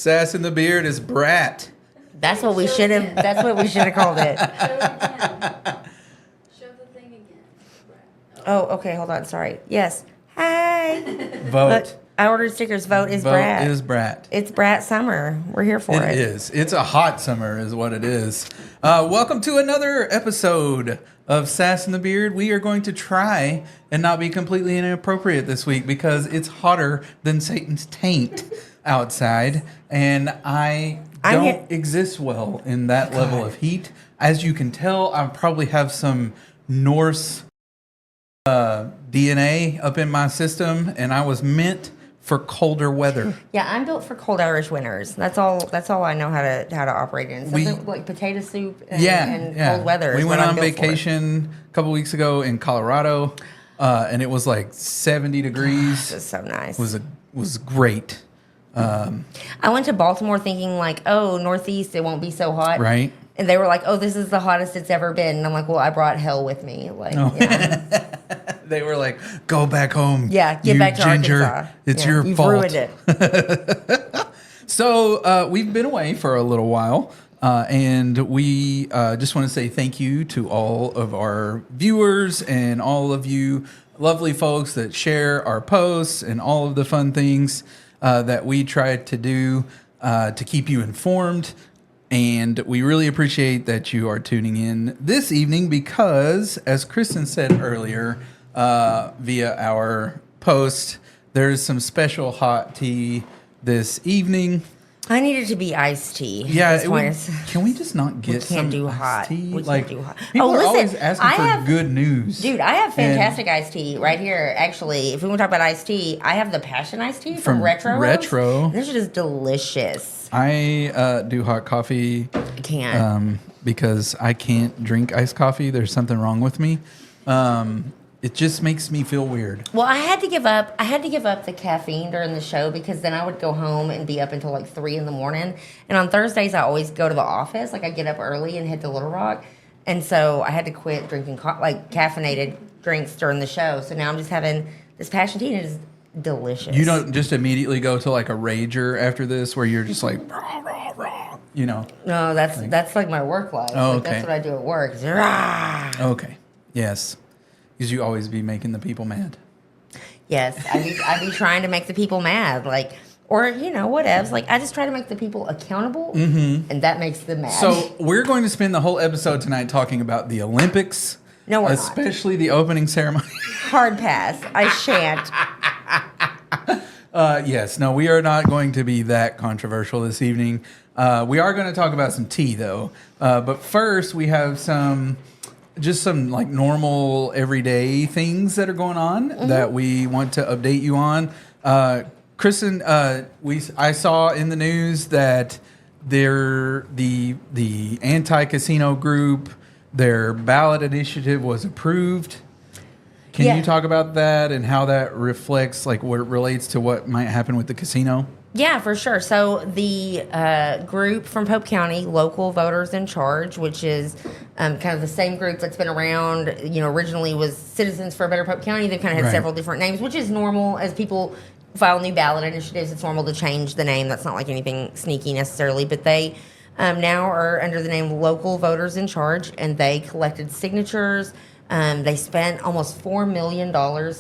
Sass in the Beard is Brat. That's what we should have. That's what we should have called it. Show the thing again. Oh, okay. Hold on. Sorry. Yes. Hi. Vote. Look, I ordered stickers. Vote is Brat. Vote is Brat. It's Brat summer. We're here for it. It is. It's a hot summer is what it is. Welcome to another episode of Sass in the Beard. We are going to try and not be completely inappropriate this week because it's hotter than Satan's taint outside. And I don't exist well in that level of heat. As you can tell, I probably have some Norse DNA up in my system, and I was meant for colder weather. Yeah, I'm built for cold Irish winters. That's all I know how to operate in. Something like potato soup and cold weather. We went on vacation a couple weeks ago in Colorado, and it was like 70 degrees. It was so nice. Was great. I went to Baltimore thinking like, oh, Northeast, it won't be so hot. Right. And they were like, oh, this is the hottest it's ever been. And I'm like, well, I brought hell with me. Like, yeah. They were like, go back home. Yeah, get back to ginger. Arkansas. It's your You've fault. ruined it. So we've been away for a little while. And we just want to say thank you to all of our viewers and all of you lovely folks that share our posts and all of the fun things that we try to do to keep you informed. And we really appreciate that you are tuning in this evening because, as Kristen said earlier via our post, there's some special hot tea this evening. I need it to be iced tea. Yeah, can we just not get some do iced hot. tea? We can't do hot. People are always asking for good news. Dude, I have fantastic iced tea right here. Actually, if we want to talk about iced tea, I have the passion iced tea from Retro. This shit is delicious. I do hot coffee. I can't. Because I can't drink iced coffee. There's something wrong with me. It just makes me feel weird. Well, I had to give up the caffeine during the show because then I would go home and be up until like 3 a.m. And on Thursdays, I always go to the office. Like I get up early and head to Little Rock. And so I had to quit drinking caffeinated drinks during the show. So now I'm just having this passion tea and it is delicious. You don't just immediately go to like a rager after this where you're just like, rah, rah, rah, you know? No, that's like my work life. Oh, like, okay. That's what I do at work. Rah. Okay. Yes. Because you always be making the people mad. Yes. I be trying to make the people mad. Like, or, whatevs. Like, I just try to make the people accountable, and that makes them mad. So we're going to spend the whole episode tonight talking about the Olympics. No, we're especially the opening ceremony. Hard pass. I shan't. Yes. No, we are not going to be that controversial this evening. We are going to talk about some tea, though. But first, we have some like normal everyday things that are going on that we want to update you on. Kristen, I saw in the news that the anti-casino group, their ballot initiative was approved. Can you talk about that and how that reflects, like what it relates to what might happen with the casino? Yeah, for sure. So the group from Pope County, Local Voters in Charge, which is kind of the same group that's been around, originally was Citizens for a Better Pope County. They've kind of had several different names, which is normal as people file new ballot initiatives. It's normal to change the name. That's not like anything sneaky necessarily, but they now are under the name Local Voters in Charge, and they collected signatures. They spent almost $4 million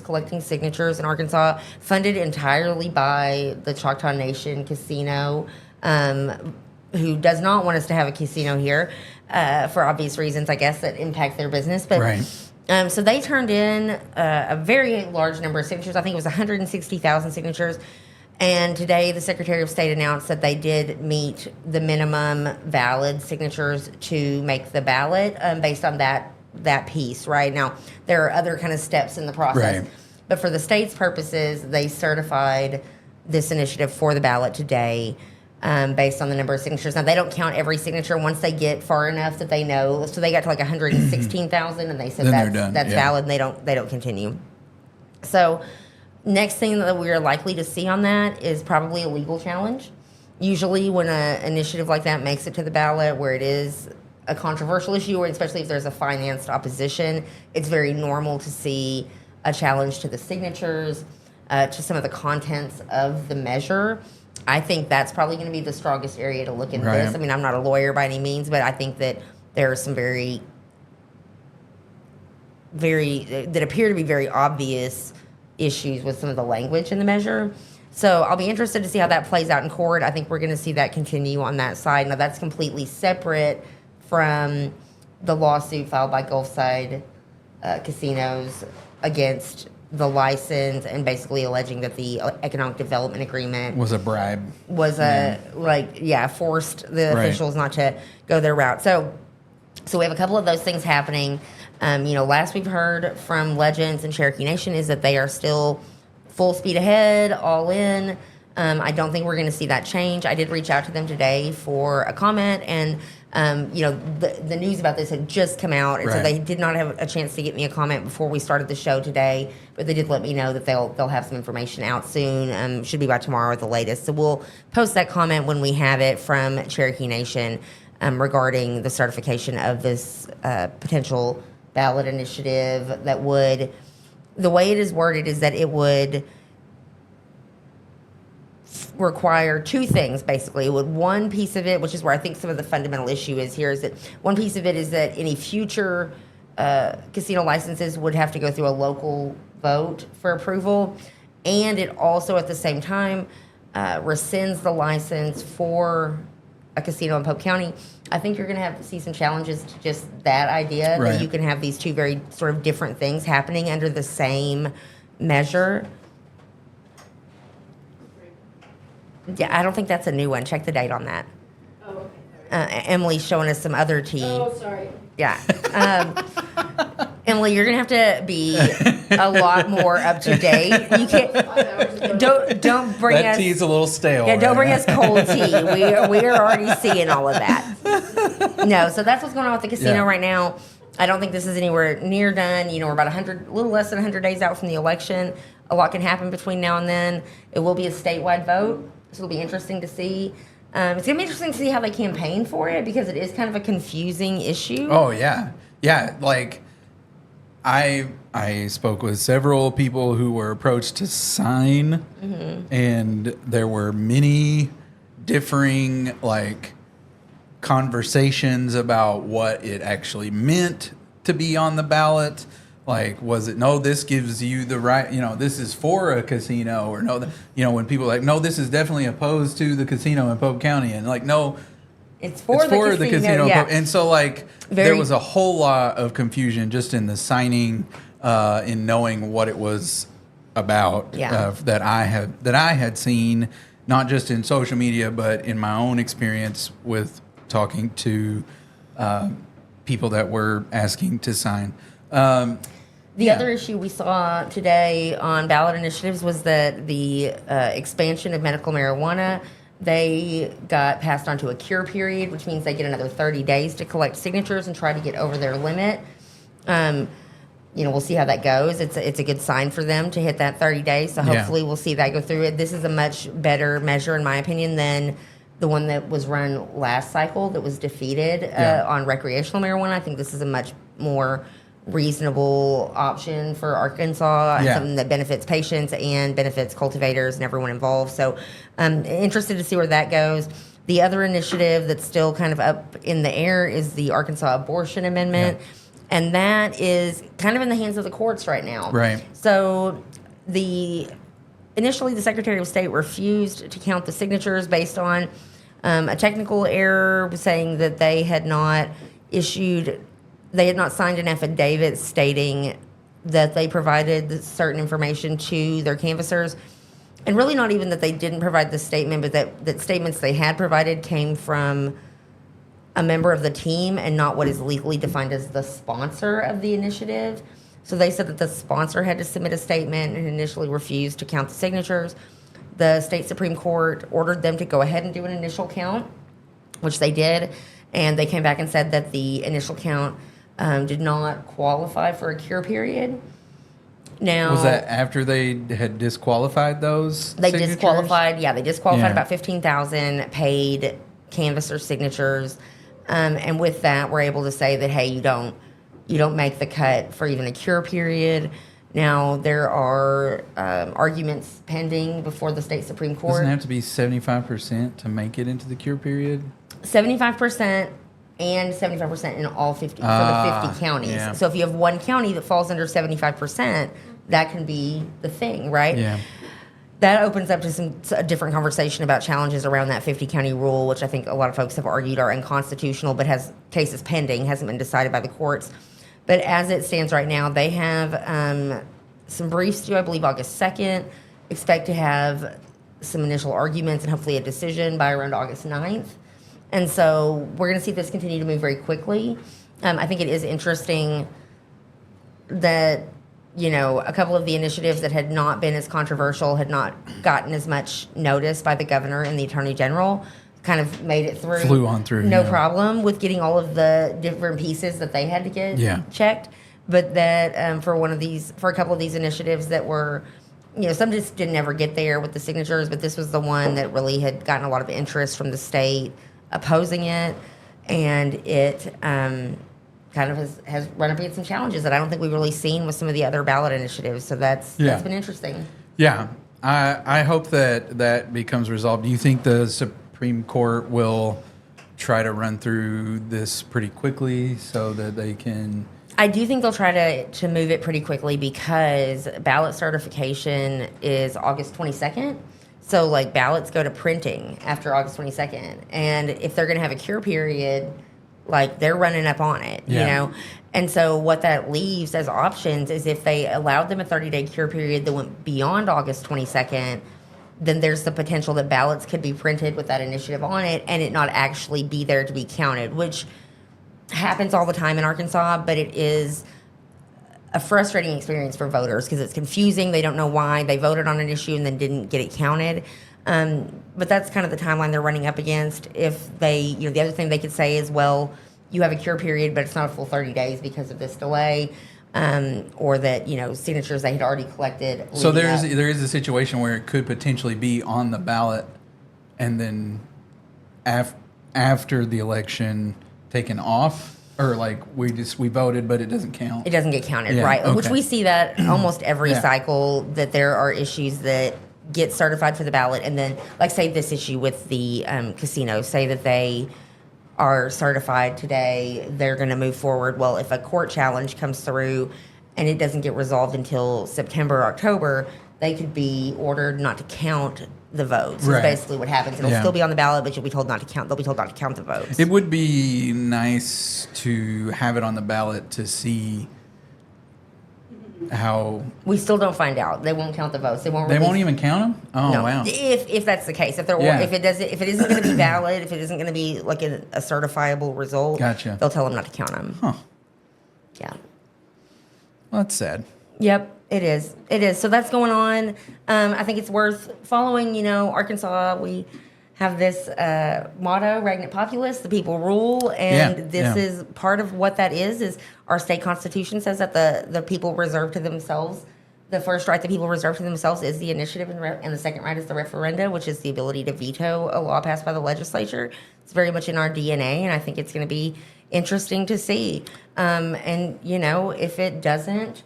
collecting signatures in Arkansas, funded entirely by the Choctaw Nation Casino, who does not want us to have a casino here for obvious reasons, I guess, that impact their business. But so they turned in a very large number of signatures. I think it was 160,000 signatures. And today, the Secretary of State announced that they did meet the minimum valid signatures to make the ballot based on that piece. Right now, there are other kind of steps in the process. But for the state's purposes, they certified this initiative for the ballot today based on the number of signatures. Now, they don't count every signature once they get far enough that they know. So they got to like 116,000, and they said that's valid, and they don't continue. So next thing that we are likely to see on that is probably a legal challenge. Usually when an initiative like that makes it to the ballot where it is a controversial issue, or especially if there's a financed opposition, it's very normal to see a challenge to the signatures, to some of the contents of the measure. I think that's probably going to be the strongest area to look into Right. this. I mean, I'm not a lawyer by any means, but I think that there are some very that appear to be very obvious issues with some of the language in the measure. So I'll be interested to see how that plays out in court. I think we're going to see that continue on that side. Now, that's completely separate from the lawsuit filed by Gulfside Casinos against the license and basically alleging that the economic development agreement Was a bribe. was forced the Right. officials not to go their route. So we have a couple of those things happening. Last we've heard from Legends and Cherokee Nation is that they are still full speed ahead, all in. I don't think we're going to see that change. I did reach out to them today for a comment, and the news about this had just come out, and so Right. they did not have a chance to get me a comment before we started the show today. But they did let me know that they'll have some information out soon. Should be by tomorrow at the latest. So we'll post that comment when we have it from Cherokee Nation regarding the certification of this potential ballot initiative that would. The way it is worded is that it would require two things, basically. It would, one piece of it, which is where I think some of the fundamental issue is here, is that one piece of it is that any future casino licenses would have to go through a local vote for approval, and it also at the same time rescinds the license for a casino in Pope County. I think you're going to have to see some challenges to just that idea Right. that you can have these two very sort of different things happening under the same measure. Yeah, I don't think that's a new one. Check the date on that. Oh, okay. Emily's showing us some other tea. Oh, sorry. Yeah. Emily, you're gonna have to be a lot more up to date. You 5 hours ago. can't. Don't bring That us. tea's a little stale. Yeah, don't right bring now. us cold tea. We are already seeing all of that. No, so that's what's going on with the casino Yeah. right now. I don't think this is anywhere near done. We're about a little less than 100 days out from the election. A lot can happen between now and then. It will be a statewide vote, so it'll be interesting to see. It's gonna be interesting to see how they campaign for it because it is kind of a confusing issue. Oh yeah, yeah. Like I spoke with several people who were approached to sign, and there were many differing conversations about what it actually meant to be on the ballot. Like, was it, no, this gives you the right, this is for a casino, or no, when people are like, no, this is definitely opposed to the casino in Pope County, and like, no, It's for the casino. in Yeah. Pope. And so there Very- was a whole lot of confusion just in the signing, in knowing what it was about, Yeah. that I had seen, not just in social media, but in my own experience with talking to people that were asking to sign. The other issue we saw today on ballot initiatives was that the expansion of medical marijuana, they got passed on to a cure period, which means they get another 30 days to collect signatures and try to get over their limit. We'll see how that goes. It's a good sign for them to hit that 30 days. So Yeah. hopefully we'll see that go through it. This is a much better measure, in my opinion, than the one that was run last cycle that was defeated Yeah. on recreational marijuana. I think this is a much more reasonable option for Arkansas and Yeah. something that benefits patients and benefits cultivators and everyone involved. So I'm interested to see where that goes. The other initiative that's still kind of up in the air is the Arkansas Abortion Amendment. Yeah. And that is kind of in the hands of the courts right now. Right. So initially the Secretary of State refused to count the signatures based on a technical error saying that they had not signed an affidavit stating that they provided certain information to their canvassers. And really not even that they didn't provide the statement, but that statements they had provided came from a member of the team and not what is legally defined as the sponsor of the initiative. So they said that the sponsor had to submit a statement and initially refused to count the signatures. The state Supreme Court ordered them to go ahead and do an initial count, which they did. And they came back and said that the initial count did not qualify for a cure period. Now, Was that after they had disqualified those? they signatures? disqualified Yeah. about 15,000 paid canvasser signatures. And with that, we're able to say that, hey, you don't make the cut for even a cure period. Now, there are arguments pending before the state Supreme Court. Doesn't it have to be 75% to make it into the cure period? 75% and 75% in all 50 for the 50 counties. yeah. So if you have one county that falls under 75%, that can be the thing, right? Yeah. That opens up to a different conversation about challenges around that 50 county rule, which I think a lot of folks have argued are unconstitutional, but has cases pending, hasn't been decided by the courts. But as it stands right now, they have some briefs due, I believe, August 2nd. Expect to have some initial arguments and hopefully a decision by around August 9th. And so we're going to see this continue to move very quickly. I think it is interesting that, you know, a couple of the initiatives that had not been as controversial, had not gotten as much notice by the governor and the attorney general, kind of made it through. Flew on through. No yeah. problem with getting all of the different pieces that they had to get Yeah. checked. But that for a couple of these initiatives that were, you know, some just didn't ever get there with the signatures, but this was the one that really had gotten a lot of interest from the state opposing it. And it kind of has run up against some challenges that I don't think we've really seen with some of the other ballot initiatives. So that's been interesting. Yeah. I hope that becomes resolved. Do you think the Supreme Court will try to run through this pretty quickly so that they can... I do think they'll try to move it pretty quickly because ballot certification is August 22nd. So, like, ballots go to printing after August 22nd. And if they're going to have a cure period, like, they're running up on it, you know? And so what that leaves as options is if they allowed them a 30-day cure period that went beyond August 22nd, then there's the potential that ballots could be printed with that initiative on it and it not actually be there to be counted, which happens all the time in Arkansas, but it is a frustrating experience for voters because it's confusing. They don't know why they voted on an issue and then didn't get it counted. But that's kind of the timeline they're running up against. If they, you know, the other thing they could say is, well, you have a cure period, but it's not a full 30 days because of this delay, or that, you know, signatures they had already collected. So there is a situation where it could potentially be on the ballot and then after the election taken off. Or like we voted, but it doesn't count. It doesn't get counted, Yeah, right? okay. Which we see that almost every Yeah. cycle, that there are issues that get certified for the ballot, and then, like, say this issue with the casinos, say that they are certified today, they're going to move forward. Well, if a court challenge comes through and it doesn't get resolved until September or October, they could be ordered not to count the votes. Right. Is basically what happens. It'll Yeah. still be on the ballot, but you'll be told not to count. They'll be told not to count the votes. It would be nice to have it on the ballot to see how We still don't find out. They won't count the votes. They won't. they won't release- even count them. Oh No, wow! if that's the case, if they're Yeah. if it isn't going to be valid, if it isn't going to be like a certifiable result, Gotcha. they'll tell them not to count them. Huh? Yeah. Well, that's sad. Yep. It is. It is. So that's going on. I think it's worth following. You know, Arkansas, we have this motto, Regnant Populus, the people rule. And Yeah, this yeah. is part of what that is our state constitution says that the people reserve to themselves. The first right that people reserve to themselves is the initiative, and the second right is the referenda, which is the ability to veto a law passed by the legislature. It's very much in our DNA, and I think it's going to be interesting to see. And, you know, if it doesn't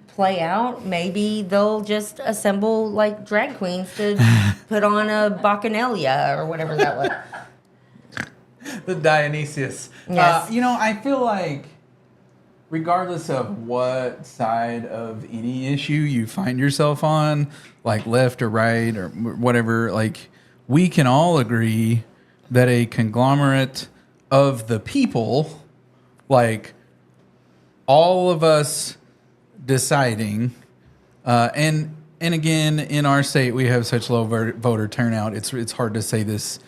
play out, maybe they'll just assemble like drag queens to put on a bacchanalia or whatever that was. The Dionysius. Yes. You know, I feel like regardless of what side of any issue you find yourself on, like left or right or whatever, like we can all agree that a conglomerate of the people, like all of us deciding, and again, in our state, we have such low voter turnout. It's hard to say this,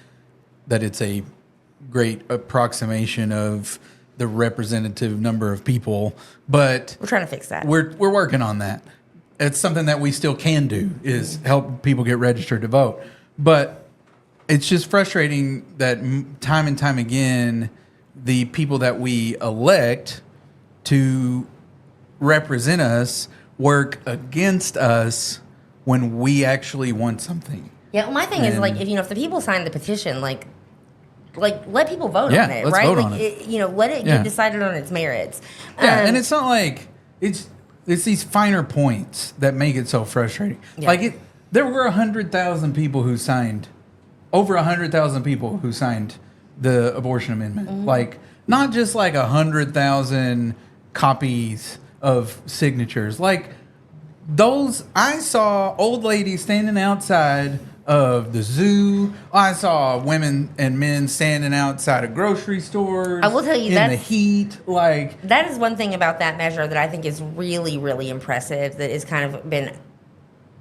that it's a great approximation of the representative number of people, but We're trying to fix that. we're working on that. It's something that we still can do, is help people get registered to vote. But it's just frustrating that time and time again, the people that we elect to represent us work against us when we actually want something. Yeah, well, my thing is, And- like, if the people sign the petition, like let people vote Yeah, on it, let's right? vote like on it. Let it Yeah. get decided on its merits. Yeah, and it's not like it's it's these finer points that make it so frustrating. Yeah. Like there were 100,000 people who signed, over 100,000 people who signed the abortion amendment. Mm-hmm. Like not just like 100,000 copies of signatures. Like those, I saw old ladies standing outside of the zoo. I saw women and men standing outside of grocery stores. I will tell you in the that's- heat. Like That is one thing about that measure that I think is really, really impressive that has kind of been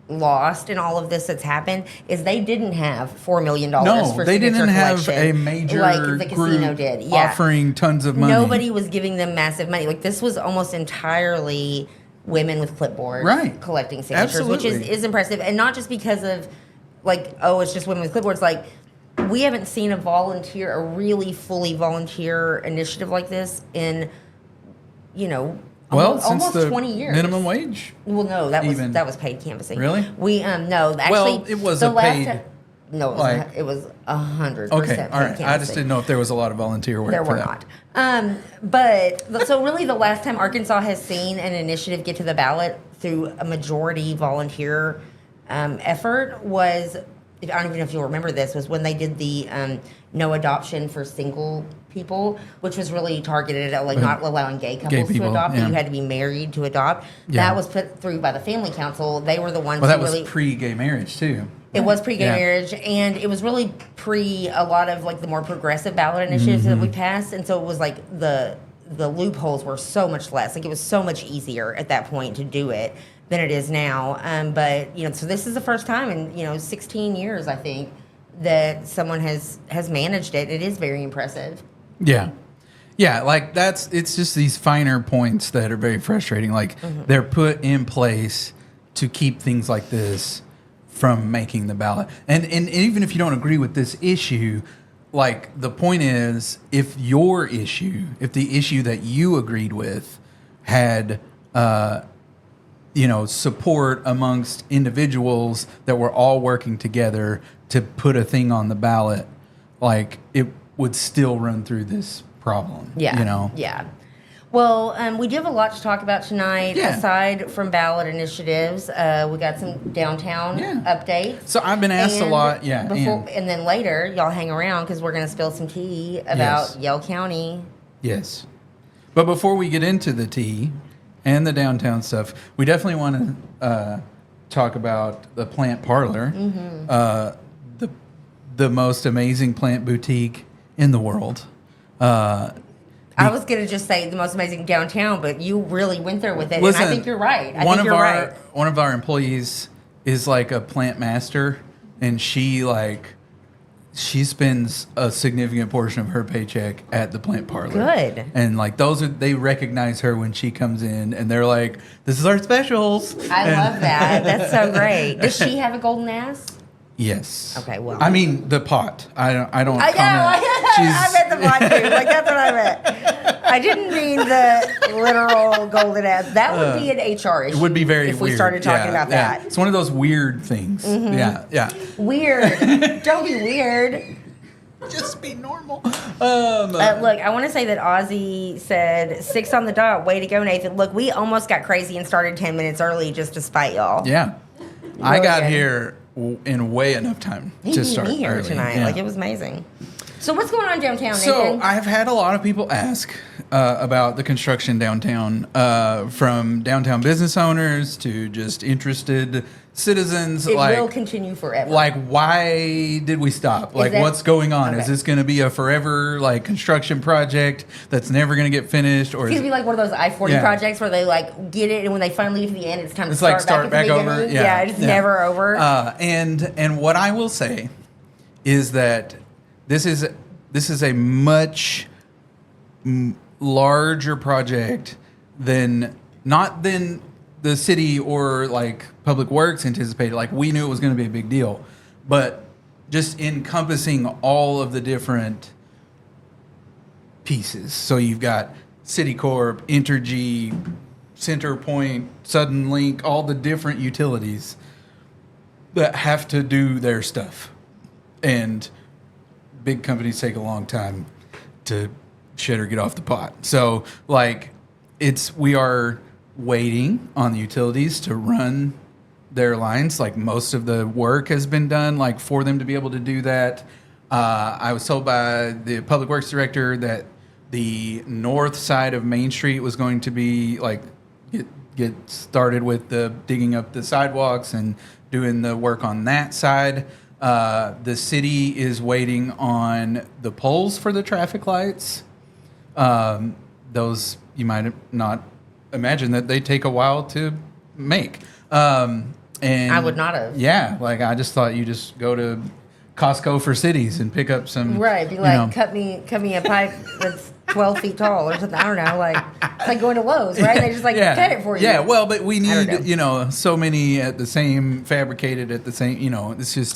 lost in all of this that's happened is they didn't have $4 million no, for they signature didn't have collection a major like the casino group did. Yeah. offering tons of money. Nobody was giving them massive money. Like this was almost entirely women with clipboards Right. collecting signatures, which Absolutely. is impressive. And not just because of like, oh, it's just women with clipboards. Like we haven't seen a really fully volunteer initiative like this in, Well, almost, since the 20 years. minimum wage. Well, no, Even. that was paid canvassing. Really? We no, actually, Well, it was the a last paid, ti- No, it was 100%. Okay, all right. paid I just canvassing. didn't know if there was a lot of volunteer work. There for were that. not. But so really, the last time Arkansas has seen an initiative get to the ballot through a majority volunteer effort was, I don't even know if you'll remember this, was when they did the no adoption for single people, which was really targeted at like not allowing gay couples people, to adopt, yeah. but you had to be married to adopt. Yeah. That was put through by the Family Council. They were the ones Well, that who was really pre-gay marriage too. it was pre-gay Yeah. marriage, and it was really pre a lot of like the more progressive ballot initiatives that we Mm-hmm. passed, and so it was like the loopholes were so much less. Like it was so much easier at that point to do it than it is now. But so this is the first time in 16 years, I think, that someone has managed it. It is very impressive. Yeah. Yeah, like it's just these finer points that are very frustrating. Like they're put in place to keep things like this from making the ballot. And even if you don't agree with this issue, like the point is if the issue that you agreed with had support amongst individuals that were all working together to put a thing on the ballot, like it would still run through this problem. Yeah. Yeah. Well, we do have a lot to talk about tonight. Yeah. Aside from ballot initiatives, we got some downtown Yeah. updates. So I've been asked a And lot, yeah. and then later, y'all hang around because we're going to spill some tea about Yes. Yale County. Yes. But before we get into the tea and the downtown stuff, we definitely want to talk about the Plant Parlor, the most amazing plant boutique in the world. I was going to just say the most amazing downtown, but you really went there with it, Listen, and I think you're right. I one think of you're our right. one of our employees is like a plant master, and she spends a significant portion of her paycheck at the Plant Parlor. Good. And like they recognize her when she comes in, and they're like, "This is our specials." I And- love that. That's so great. Does she have a golden ass? Yes. Okay, well. I mean the pot. I don't. I know. comment. I meant the pot too. Like that's what I meant. I didn't mean the literal golden ass. That would be an HR issue. It would be very if weird. we started talking Yeah, about yeah. that. It's one of those weird things. Yeah. Yeah. Weird. Don't be weird. Just be normal. Look, I want to say that Ozzy said 6 on the dot. Way to go, Nathan. Look, we almost got crazy and started 10 minutes early just to spite y'all. Yeah. I got Brilliant. here in way enough time He to beat start me here early. tonight. Yeah. Like it was amazing. So what's going on downtown, So Nathan? I've had a lot of people ask about the construction downtown, from downtown business owners to just interested citizens. It like, will continue forever. like, why did we stop? Like, that- what's going on? Is okay. this going to be a forever like construction project that's never going to get finished, or It's is gonna be like one of those I-40 Yeah. projects where they like get it, and when they finally get to the end, it's time to it's start, like start back at the over? beginning. Yeah, It's never over. And what I will say is that this is a much larger project than the city or like Public Works anticipated. Like we knew it was going to be a big deal, but just encompassing all of the different pieces. So you've got Citicorp, Entergy, CenterPoint, Sudden Link, all the different utilities that have to do their stuff. And big companies take a long time to shit or get off the pot. So like we are waiting on the utilities to run their lines. Like most of the work has been done, like for them to be able to do that. I was told by the public works director that the north side of Main Street was going to be like get started with the digging up the sidewalks and doing the work on that side. The city is waiting on the poles for the traffic lights. Those you might not imagine that they take a while to make. And I would not have. Yeah, like I just thought you just go to Costco for cities and pick up some. Right, be like, cut me a pipe that's 12 feet tall or something. I don't know, like it's like going to Lowe's, right? They just like cut it for you. Yeah, well, but we don't need know. so many at the same fabricated at the same. It's just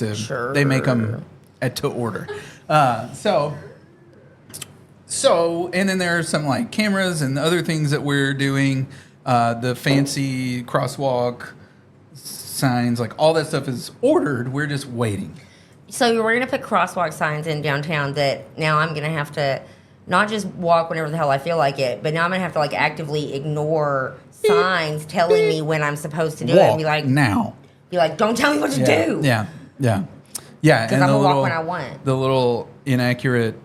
they make them to order. So and then there are some like cameras and other things that we're doing. The fancy crosswalk signs, like all that stuff is ordered. We're just waiting. So we're going to put crosswalk signs in downtown that now I'm going to have to not just walk whenever the hell I feel like it, but now I'm going to have to like actively ignore signs telling me when I'm supposed to do it and be like, now. Be like, don't tell me what to do. Yeah. Because I'm going to walk when I want. The little inaccurate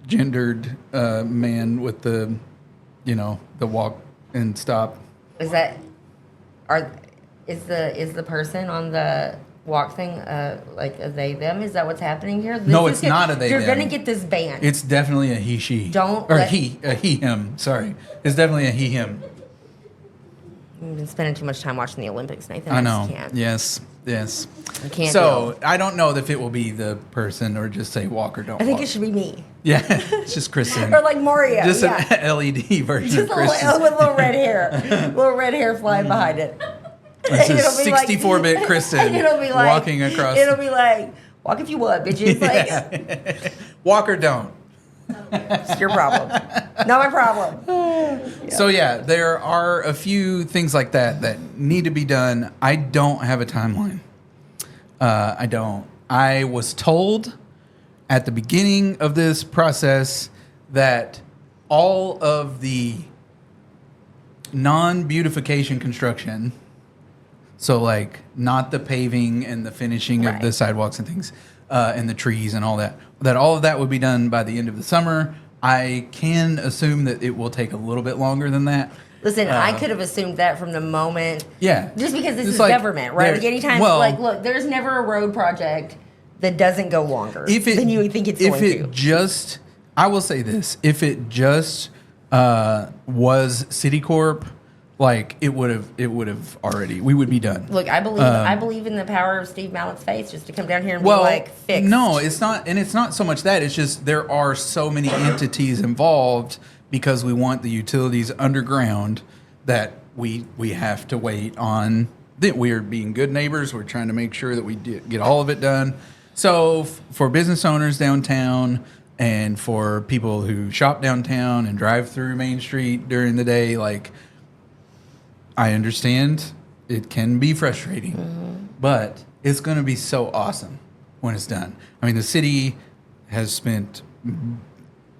gendered man with the walk and stop. Is the person on the walk thing like a they them? Is that what's happening here? No, it's not a they You're them. gonna get this banned. It's definitely a he she. He him. Sorry, it's definitely a he him. You've been spending too much time watching the Olympics, Nathan. I know. Just can't. Yes. I can't. So I don't know if it will be the person or just say walk or don't. I think walk. it should be me. Yeah, it's just Kristen. Or like Mario. Just yeah. an LED version Just of Kristen. with little red hair flying behind it. This is It'll be like- 64-bit Kristen and it'll be like, walking across. It'll be like, walk if you want, bitches. Like, Walk or don't. it's your problem, not my problem. So yeah, there are a few things like that need to be done. I don't have a timeline. I don't. I was told at the beginning of this process that all of the non-beautification construction, so like not the paving and the finishing of the sidewalks and things, and the trees and all that all of that would be done by the end of the summer. I can assume that it will take a little bit longer than that. Listen, I could have assumed that from the moment. Yeah. Just because this It's is like government, right? there- Like anytime, well- look, there's never a road project that doesn't go longer than you would think it's going to. I will say this, if it just was Citicorp, like it would have already, we would be done. Look, I believe in the power of Steve Mallett's face just to come down here and be like, fixed. No, it's not, and it's not so much that. It's just there are so many entities involved because we want the utilities underground that we have to wait on. That we are being good neighbors. We're trying to make sure that we get all of it done. So for business owners downtown and for people who shop downtown and drive through Main Street during the day, like, I understand it can be frustrating, but it's going to be so awesome when it's done. I mean, the city has spent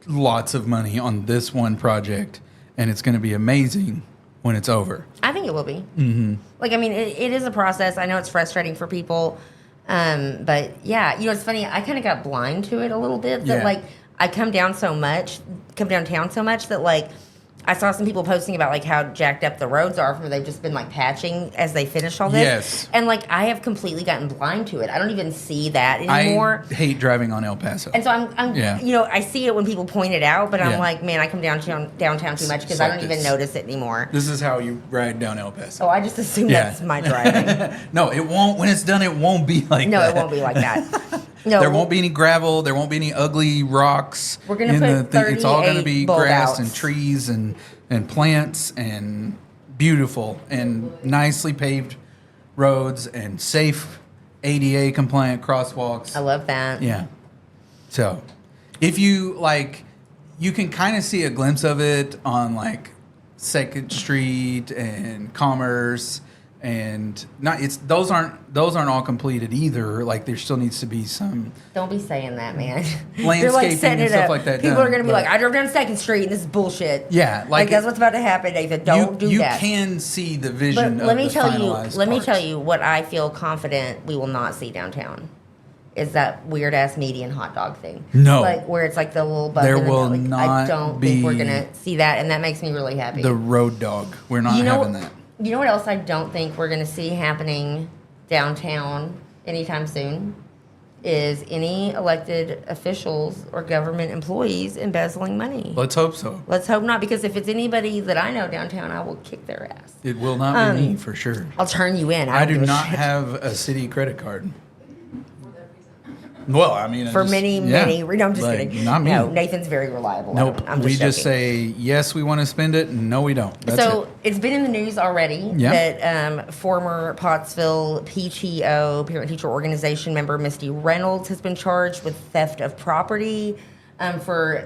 lots of money on this one project, and it's going to be amazing when it's over. I think it will be. Mm-hmm. Like, I mean, it is a process. I know it's frustrating for people, but yeah, it's funny. I kind of got blind to it a little bit. That like I come downtown so much that like. I saw some people posting about like how jacked up the roads are where they've just been like patching as they finish all this. Yes. And like I have completely gotten blind to it. I don't even see that anymore. I hate driving on El Paso. And so I'm I see it when people point it out, but I'm like, man, I come downtown too much because I don't even notice it anymore. This is how you ride down El Paso. So I just assume that's my driving. No, it won't. When it's done, it won't be like that. No, it won't be like that. No, there won't be any gravel. There won't be any ugly rocks. We're gonna put 38 It's all going to be bulb grass outs. and trees and plants and beautiful and nicely paved roads and safe ADA compliant crosswalks. I love that. Yeah. So, if you like, you can kind of see a glimpse of it on like 2nd Street and Commerce and not it's those aren't all completed either. Like there still needs to be some. Don't be saying that, man. You're Landscaping like setting and it stuff up. like that People done, are going to be but- like, I drove down 2nd Street and this is bullshit. Yeah, Like that's what's about to happen, Nathan. Don't do you that. can see the But vision. let of me the tell you. finalized Let me parts. tell you what I feel confident we will not see downtown. Is that weird ass median hot dog thing? No. Like where it's like the little bug. There in the will middle. Like, I not don't think we're be gonna see that, and that makes me really happy. the road dog. We're not you know, having that. You know what else I don't think we're gonna see happening downtown anytime soon is any elected officials or government employees embezzling money. Let's hope so. Let's hope not, because if it's anybody that I know downtown, I will kick their ass. It will not be me for sure. I'll turn you in. I don't do give a not shit. have a city credit card. Well, I mean, For many, no, I'm just like, kidding. Not me. No, Nathan's very reliable. Nope. I'm We just joking. say yes, we want to spend it, and no, we don't. That's So it. it's been in the news already Yeah. that former Pottsville PTO, Parent Teacher Organization member Misty Reynolds, has been charged with theft of property for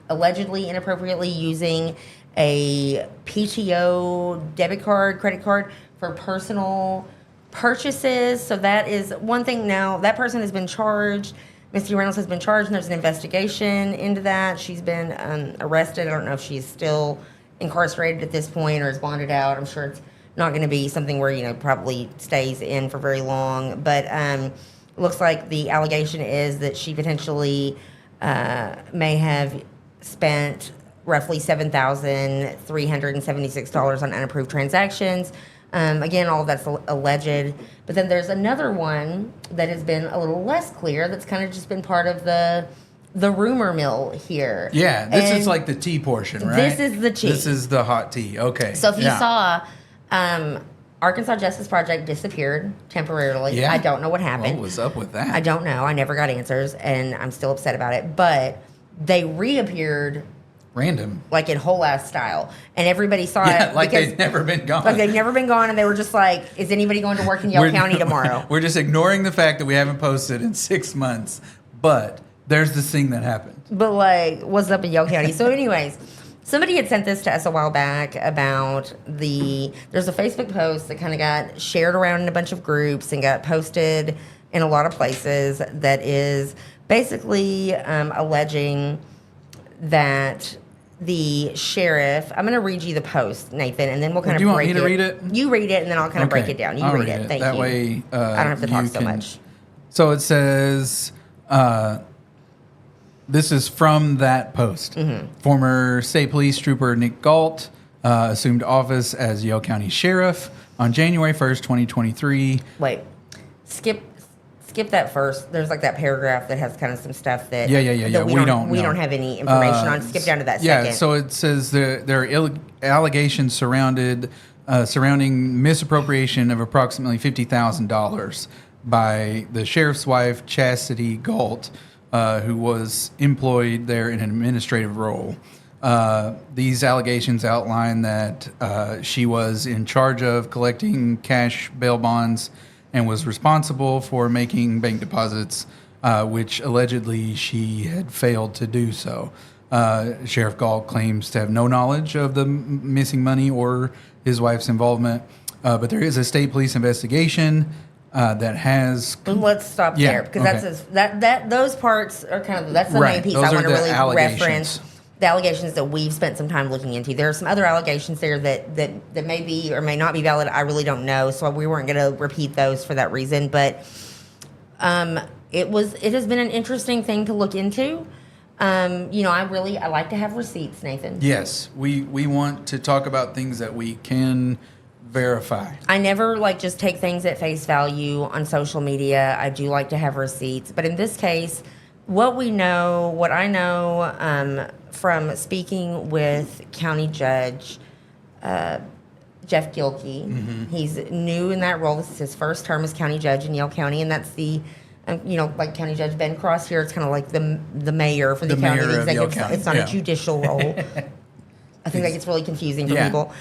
allegedly inappropriately using a PTO debit card, credit card for personal purchases. So that is one thing. Now that person has been charged. Misty Reynolds has been charged, and there's an investigation into that. She's been arrested. I don't know if she's still incarcerated at this point or is bonded out. I'm sure it's not going to be something where probably stays in for very long. But looks like the allegation is that she potentially may have spent roughly $7,376 on unapproved transactions. Again, all of that's alleged. But then there's another one that has been a little less clear that's kind of just been part of the rumor mill here. Yeah, this And is like the tea portion, right? This is the tea. This is the hot tea. Okay. So if you Yeah. saw Arkansas Justice Project disappeared temporarily. Yeah. I don't know what happened. What was up with that? I don't know. I never got answers, and I'm still upset about it. But they reappeared Random. like in whole ass style, and everybody saw Yeah, it like because they've never been gone. like they've never been gone, and they were just like, "Is anybody going to work in Yale County tomorrow?" We're just ignoring the fact that we haven't posted in 6 months, but there's this thing that happened. But like, what's up in Yale County? So, anyways, somebody had sent this to us a while back about there's a Facebook post that kind of got shared around in a bunch of groups and got posted in a lot of places that is basically alleging that the sheriff. I'm going to read you the post, Nathan, and then we'll kind Do you of want break me it. to read it? You read it, and then I'll kind of break Okay, it down. You I'll read it. Thank that you. way, I don't have to talk you so can- much. So it says, this is from that post. Mm-hmm. Former state police trooper Nick Galt assumed office as Yale County Sheriff on January 1st, 2023. Wait, skip that first. There's like that paragraph that has kind of some stuff that Yeah. that we We don't know. have any information on. Skip down to that Yeah, second. so it says there are allegations surrounding misappropriation of approximately $50,000 by the sheriff's wife, Chastity Galt, who was employed there in an administrative role. These allegations outline that she was in charge of collecting cash bail bonds and was responsible for making bank deposits, which allegedly she had failed to do so. Sheriff Galt claims to have no knowledge of the missing money or his wife's involvement, but there is a state police investigation that has. But let's stop Yeah, there because okay. that those parts are kind of that's the Right, main piece those I are want to the really allegations. reference. The allegations that we've spent some time looking into. There are some other allegations there that may be or may not be valid. I really don't know, so we weren't going to repeat those for that reason. But it has been an interesting thing to look into. I like to have receipts, Nathan. Yes, we want to talk about things that we can verify. I never just take things at face value on social media. I do like to have receipts, but in this case, what I know from speaking with County Judge Jeff Gilkey, he's new in that role. This is his first term as County Judge in Yale County, and that's the like County Judge Ben Cross here. It's kind of like the mayor for the county. mayor of Yale executive. County, It's not yeah. a judicial role. I think that gets really confusing for Yeah. people.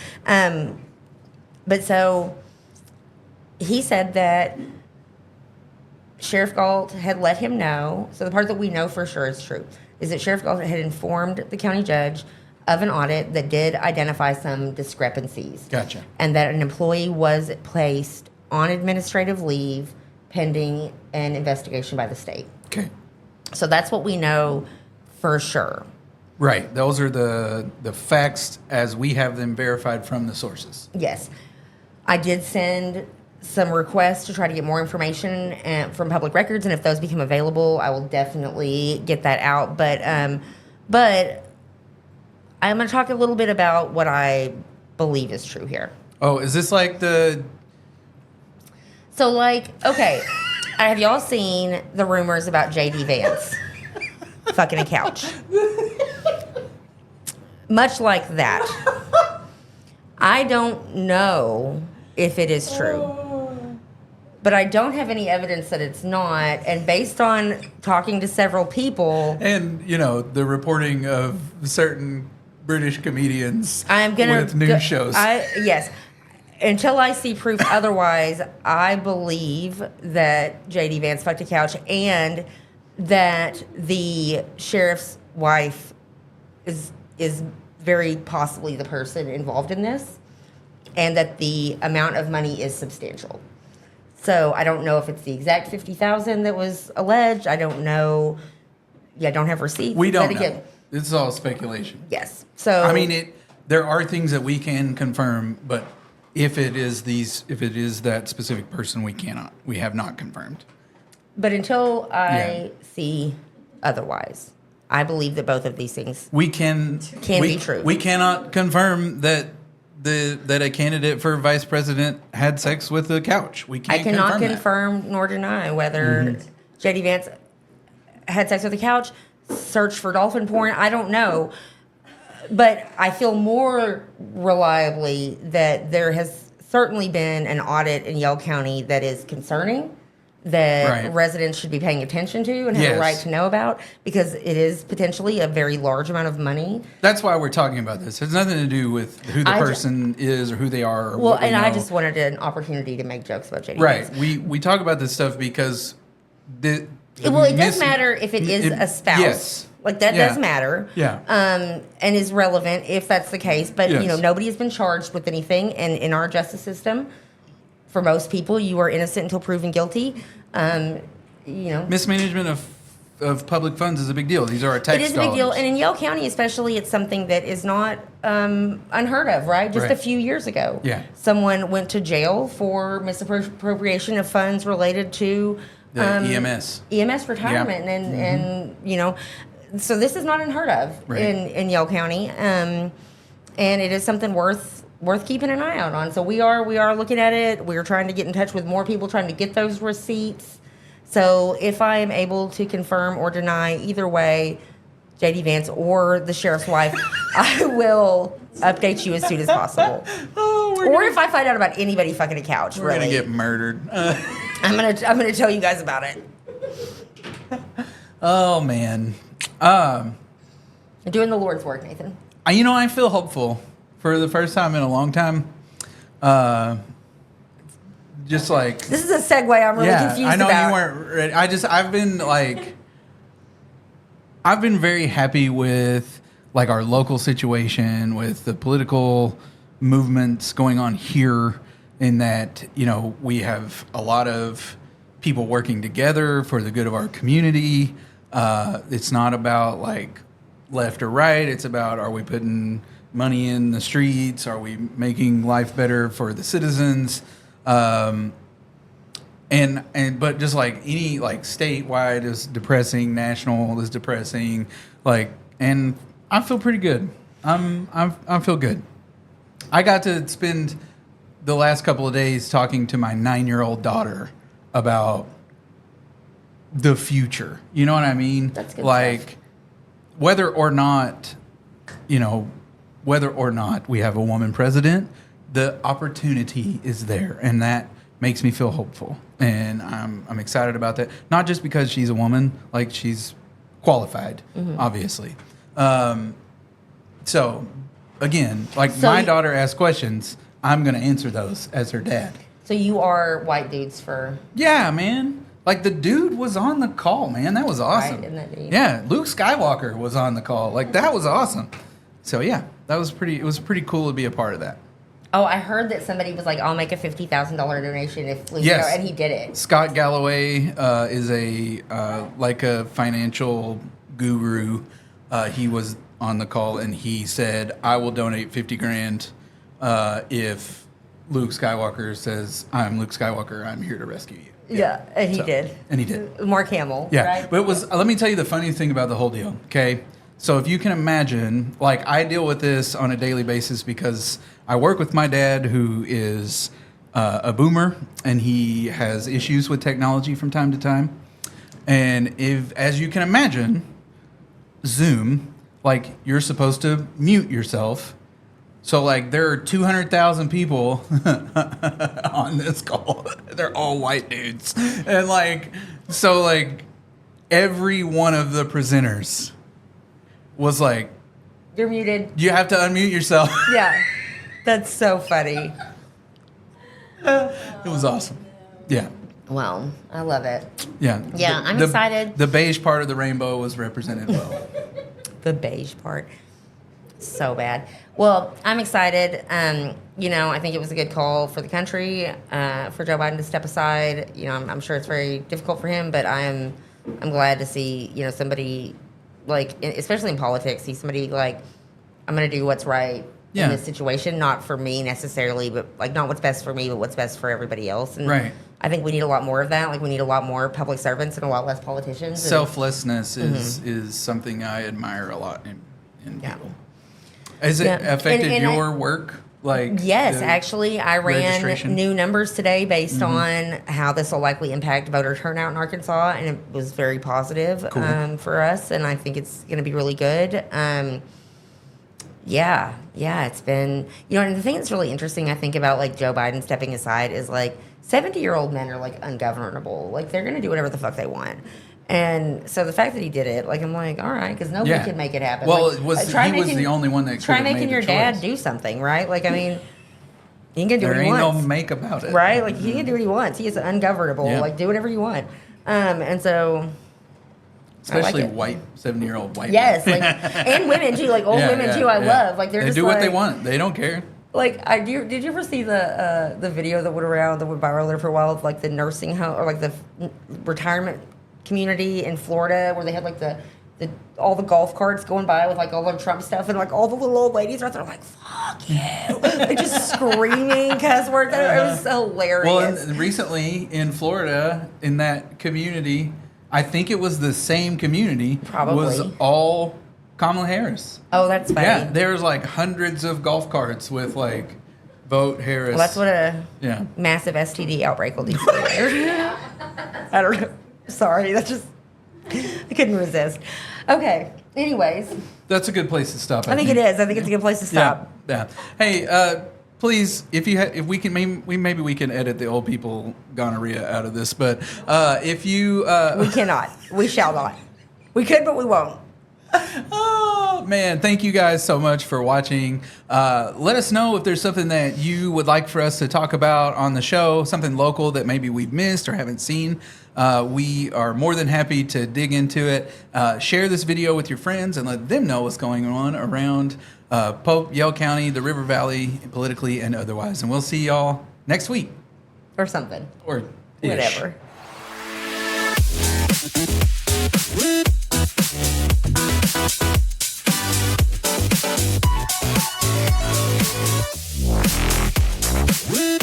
But so he said that Sheriff Galt had let him know. So the part that we know for sure is true is that Sheriff Galt had informed the county judge of an audit that did identify some discrepancies. Gotcha. And that an employee was placed on administrative leave pending an investigation by the state. Okay. So that's what we know for sure. Right. Those are the facts as we have them verified from the sources. Yes. I did send some requests to try to get more information from public records, and if those become available, I will definitely get that out. But I'm going to talk a little bit about what I believe is true here. Oh, is this like the... So, like, okay, have y'all seen the rumors about J.D. Vance fucking a couch? Much like that. I don't know if it is true, but I don't have any evidence that it's not. And based on talking to several people, And, the reporting of certain British comedians I'm gonna with news shows. Yes. Until I see proof otherwise, I believe that J.D. Vance fucked a couch and that the sheriff's wife is very possibly the person involved in this, and that the amount of money is substantial. So I don't know if it's the exact $50,000 that was alleged. I don't know. Yeah, I don't have receipts. We don't But again, know. This is all speculation. yes. So I mean, there are things that we can confirm, but if it is that specific person, we have not confirmed. But until I see otherwise, I believe that both of these things We can be true. We cannot confirm that that a candidate for vice president had sex with a couch. We I can't cannot confirm that. confirm nor deny whether J.D. Vance had sex with a couch, search for dolphin porn. I don't know. But I feel more reliably that there has certainly been an audit in Yell County that is concerning, that Right. residents should be paying attention to and have Yes. a right to know about, because it is potentially a very large amount of money. That's why we're talking about this. It's nothing to do with who the I ju- person is or who they are. Or Well, what we and I know. just wanted an opportunity to make jokes about J.D. Right. Vance. We talk about this stuff because the Well, it does matter if it is a spouse. Yes. Like, that Yeah. does matter. Yeah. And is relevant if that's the case. But, Yes. nobody has been charged with anything. And in our justice system, for most people, you are innocent until proven guilty. Mismanagement of public funds is a big deal. These are our tax It is a big deal. dollars. And in Yale County, especially, it's something that is not unheard of, right? Just a Right. few years ago. Yeah. Someone went to jail for misappropriation of funds related to The EMS. EMS retirement. And so this is not unheard of Right. in Yale County. And it is something worth keeping an eye out on. So we are looking at it. We're trying to get in touch with more people, trying to get those receipts. So if I am able to confirm or deny either way, J.D. Vance or the sheriff's wife, I will update you as soon as possible. Or if I find out about anybody fucking a couch, We're really, gonna get murdered. I'm gonna tell you guys about it. Oh man. You're doing the Lord's work, Nathan. I feel hopeful for the first time in a long time. Just like This is a segue I'm really confused I know about. you weren't ready. I've been very happy with like our local situation, with the political movements going on here, in that, we have a lot of people working together for the good of our community. It's not about like left or right. It's about, are we putting money in the streets? Are we making life better for the citizens? But just like any like statewide is depressing, national is depressing, and I feel pretty good. I feel good. I got to spend the last couple of days talking to my 9-year-old daughter about the future. You know what I mean? That's good Like stuff. whether or not we have a woman president, the opportunity is there, and that makes me feel hopeful. And I'm excited about that. Not just because she's a woman, like she's qualified, obviously. So again, like So my you- daughter asks questions, I'm going to answer those as her dad. So you are white dudes for Yeah, man. Like the dude was on the call, man. That was awesome. Right, isn't that neat? Yeah, Luke Skywalker was on the call. Like that was awesome. So yeah, that was pretty. It was pretty cool to be a part of that. Oh, I heard that somebody was like, "I'll make a $50,000 donation if Luke," Yes. and he did it. Scott Galloway is a like a financial guru. He was on the call and he said, "I will donate 50 grand if Luke Skywalker says I'm Luke Skywalker. I'm here to rescue you." Yeah, and he So- did. And he did. Mark Hamill. Yeah, right? but it was. Let me tell you the funny thing about the whole deal. Okay, so if you can imagine, like I deal with this on a daily basis because I work with my dad, who is a boomer, and he has issues with technology from time to time. And if, as you can imagine, Zoom, like you're supposed to mute yourself. So like there are 200,000 people on this call. They're all white dudes. And like so like every one of the presenters was like, You're muted. you have to unmute yourself. Yeah, that's so funny. It was awesome. Yeah. Well, I love it. Yeah. Yeah, I'm excited. The beige part of the rainbow was represented well. The beige part. So bad. Well, I'm excited. You know, I think it was a good call for the country, for Joe Biden to step aside. You know, I'm sure it's very difficult for him, but I'm glad to see, you know, somebody like, especially in politics, see somebody like, I'm going to do what's right Yeah. in this situation, not for me necessarily, but like not what's best for me, but what's best for everybody else. And Right. I think we need a lot more of that. Like we need a lot more public servants and a lot less politicians. And- Selflessness is something I admire a lot in Yeah. people. Has it Yeah. affected And your work? Like Yes, the actually, I ran registration? Mm-hmm. new numbers today based on how this will likely impact voter turnout in Arkansas, and it was very positive Cool. for us, and I think it's going to be really good. Yeah, it's been, you know, and the thing that's really interesting, I think, about like Joe Biden stepping aside is like 70-year-old men are like ungovernable. Like they're going to do whatever the fuck they want. And so the fact that he did it, like I'm like, all right, because nobody Yeah. can make it happen. Well, like, it was try he was making- the only one that try could have making made your the dad choice. do something, right? Like I mean, he can do There what he ain't wants. no make about it. Right? Like he can do what he wants. He is ungovernable. Yeah. Like do whatever you want. And so Especially I like it. white 70-year-old white. yes, men. like and women too, like old Yeah, women yeah, too. I yeah. love. Like they're they just do what they like- want. They don't care. Like did you ever see the video that went around that went viral there for a while of like the nursing home or like the retirement community in Florida where they had like the all the golf carts going by with like all the Trump stuff and like all the little old ladies are out there like fuck you, like just screaming cuss words. It was hilarious. Well, and recently in Florida, in that community, I think it was the same community. Probably. Was all Kamala Harris. Oh, that's funny. Yeah, there was like hundreds of golf carts with like vote Harris. Well, that's what a Yeah. massive STD outbreak will do for you. I don't know. Sorry, that's just I couldn't resist. Okay. Anyways, That's a good place to stop. I think it is. I think it's a good place to stop. Yeah. Hey, please, if we can, maybe we can edit the old people gonorrhea out of this. But if you, We cannot. We shall not. We could, but we won't. oh man, thank you guys so much for watching. Let us know if there's something that you would like for us to talk about on the show, something local that maybe we've missed or haven't seen. We are more than happy to dig into it. Share this video with your friends and let them know what's going on around Pope, Yell County, the River Valley, politically and otherwise. And we'll see y'all next week. Or something. Or ish. Whatever. Woo!